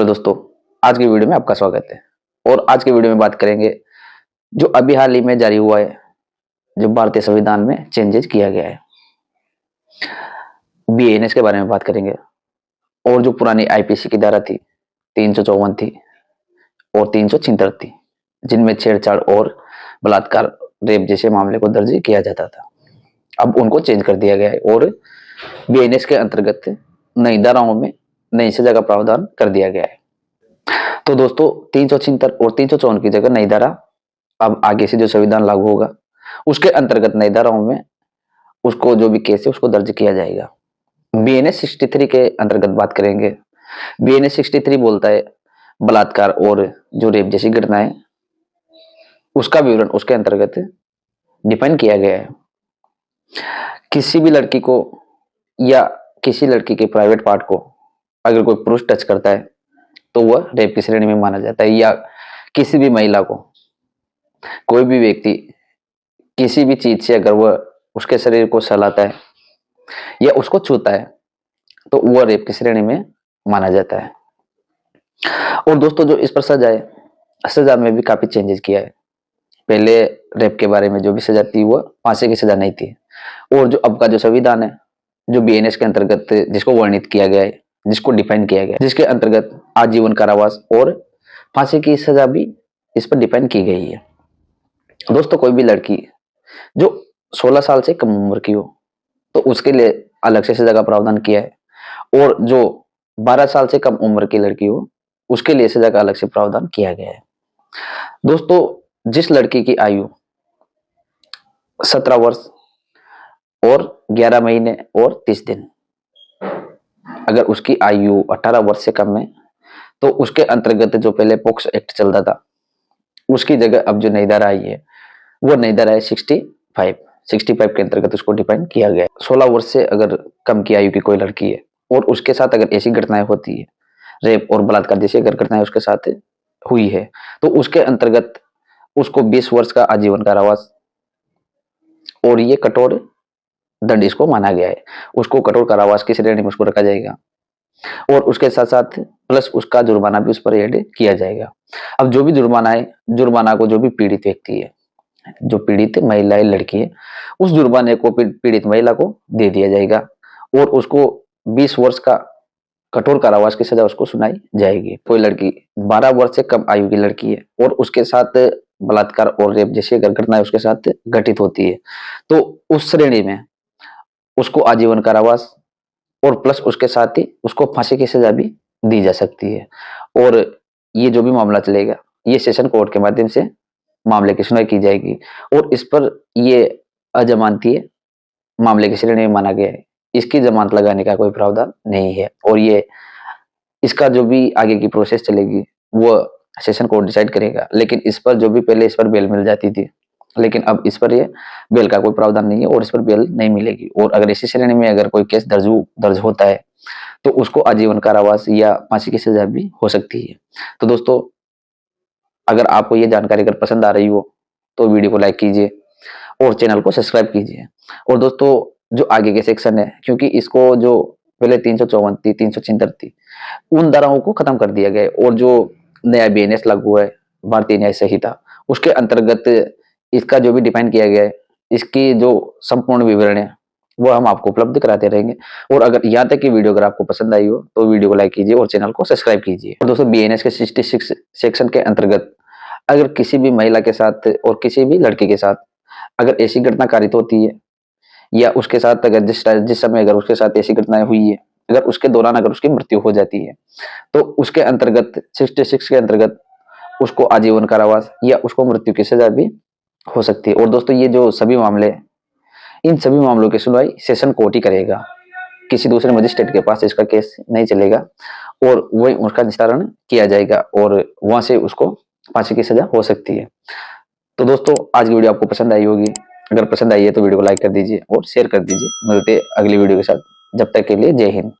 Hello दोस्तों, आज की वीडियो में आपका स्वागत है। और आज की वीडियो में बात करेंगे जो अभी हाल ही में जारी हुआ है, जो भारतीय संविधान में चेंजेस किया गया है, बीएनएस के बारे में बात करेंगे। और जो पुरानी आईपीसी की धारा थी 354 थी और 376 थी, जिनमें छेड़छाड़ और बलात्कार, रेप जैसे मामले को दर्ज किया जाता था, अब उनको चेंज कर दिया गया है और बीएनएस के अंतर्गत नई धाराओं में नई सजा का प्रावधान कर दिया गया है। तो दोस्तों 376 और 354 की जगह नई धारा अब आगे से जो संविधान लागू होगा उसके अंतर्गत नई धाराओं में उसको जो भी केस है उसको दर्ज किया जाएगा। बीएनएस 63 के अंतर्गत बात करेंगे। बीएनएस 63 बोलता है बलात्कार और जो रेप जैसी घटनाएं, उसका विवरण उसके अंतर्गत डिफाइन किया गया है। किसी भी लड़की को या किसी लड़की के प्राइवेट पार्ट को अगर कोई पुरुष टच करता है तो वह रेप की श्रेणी में माना जाता है। या किसी भी महिला को कोई भी व्यक्ति किसी भी चीज से अगर वह उसके शरीर को सहलाता है या उसको छूता है तो वह रेप की श्रेणी में माना जाता है। और दोस्तों जो इस पर सजा है, सजा में भी काफी चेंजेस किया है। पहले रेप के बारे में जो भी सजा थी वह फांसी की सजा नहीं थी। और जो अब का जो संविधान है, जो बीएनएस के अंतर्गत जिसको वर्णित किया गया है, जिसको डिफाइन किया गया है, जिसके अंतर्गत आजीवन कारावास और फांसी की सजा भी इस पर डिफाइन की गई है। दोस्तों कोई भी लड़की जो 16 साल से कम उम्र की हो तो उसके लिए अलग से सजा का प्रावधान किया है। और जो 12 साल से कम उम्र की लड़की हो उसके लिए सजा का अलग से प्रावधान किया गया है। दोस्तों जिस लड़की की आयु 17 वर्ष और 11 महीने और 30 दिन, अगर उसकी आयु 18 वर्ष से कम है तो उसके अंतर्गत जो पहले पोक्सो एक्ट चलता था उसकी जगह अब जो नई धारा आई है वो नई धारा है 65 के अंतर्गत उसको डिफाइन किया गया है। 16 वर्ष से अगर कम की आयु की कोई लड़की है और उसके साथ अगर ऐसी घटनाएं होती है, रेप और बलात्कार जैसी अगर घटनाएं उसके साथ हुई है तो उसके अंतर्गत उसको 20 वर्ष का आजीवन कारावास और ये कठोर दंड इसको माना गया है। उसको कठोर कारावास की श्रेणी में उसको रखा जाएगा और उसके साथ साथ प्लस उसका जुर्माना भी उस पर ऐड किया जाएगा। अब जो भी जुर्माना है, जुर्माना को जो भी पीड़ित व्यक्ति है, जो पीड़ित महिला है, लड़की है, उस जुर्माने को पीड़ित महिला को दे दिया जाएगा और उसको 20 वर्ष का कठोर कारावास की सजा उसको सुनाई जाएगी। कोई लड़की 12 वर्ष से कम आयु की लड़की है और उसके साथ बलात्कार और रेप जैसी अगर घटनाएं उसके साथ घटित होती है तो उस श्रेणी में उसको आजीवन कारावास और प्लस उसके साथ ही उसको फांसी की सजा भी दी जा सकती है। और ये जो भी मामला चलेगा ये सेशन कोर्ट के माध्यम से मामले की सुनवाई की जाएगी और इस पर ये अजमानती मामले की श्रेणी में माना गया है। इसकी जमानत लगाने का कोई प्रावधान नहीं है और ये इसका जो भी आगे की प्रोसेस चलेगी वो सेशन कोर्ट डिसाइड करेगा। लेकिन इस पर जो भी पहले इस पर बेल मिल जाती थी, लेकिन अब इस पर ये बेल का कोई प्रावधान नहीं है और इस पर बेल नहीं मिलेगी। और अगर इसी श्रेणी में अगर कोई केस दर्ज होता है तो उसको आजीवन कारावास या फांसी की सजा भी हो सकती है। तो दोस्तों अगर आपको ये जानकारी अगर पसंद आ रही हो तो वीडियो को लाइक कीजिए और चैनल को सब्सक्राइब कीजिए। और दोस्तों जो आगे के सेक्शन है, क्योंकि इसको जो पहले 354 थी, 376 थी, उन धाराओं को खत्म कर दिया गया और जो नया बीएनएस लागू है, भारतीय न्याय संहिता, उसके अंतर्गत इसका जो भी डिफाइन किया गया है, इसकी जो संपूर्ण विवरण है वो हम आपको उपलब्ध कराते रहेंगे। और अगर यहाँ तक की वीडियो अगर आपको पसंद आई हो तो वीडियो को लाइक कीजिए और चैनल को सब्सक्राइब कीजिए। और दोस्तों बीएनएस के 66 सेक्शन के अंतर्गत अगर किसी भी महिला के साथ और किसी भी लड़के के साथ अगर ऐसी घटना कारित होती है या उसके साथ अगर जिस समय अगर उसके साथ ऐसी घटनाएं हुई है, अगर उसके दौरान अगर उसकी मृत्यु हो जाती है तो उसके अंतर्गत 66 के अंतर्गत उसको आजीवन कारावास या उसको मृत्यु की सजा भी हो सकती है। और दोस्तों ये जो सभी मामले, इन सभी मामलों की सुनवाई सेशन कोर्ट ही करेगा, किसी दूसरे मजिस्ट्रेट के पास इसका केस नहीं चलेगा और वही उसका निस्तारण किया जाएगा और वहां से उसको फांसी की सजा हो सकती है। तो दोस्तों आज की वीडियो आपको पसंद आई होगी, अगर पसंद आई है तो वीडियो को लाइक कर दीजिए और शेयर कर दीजिए। मिलते हैं अगली वीडियो के साथ, जब तक के लिए जय हिंद।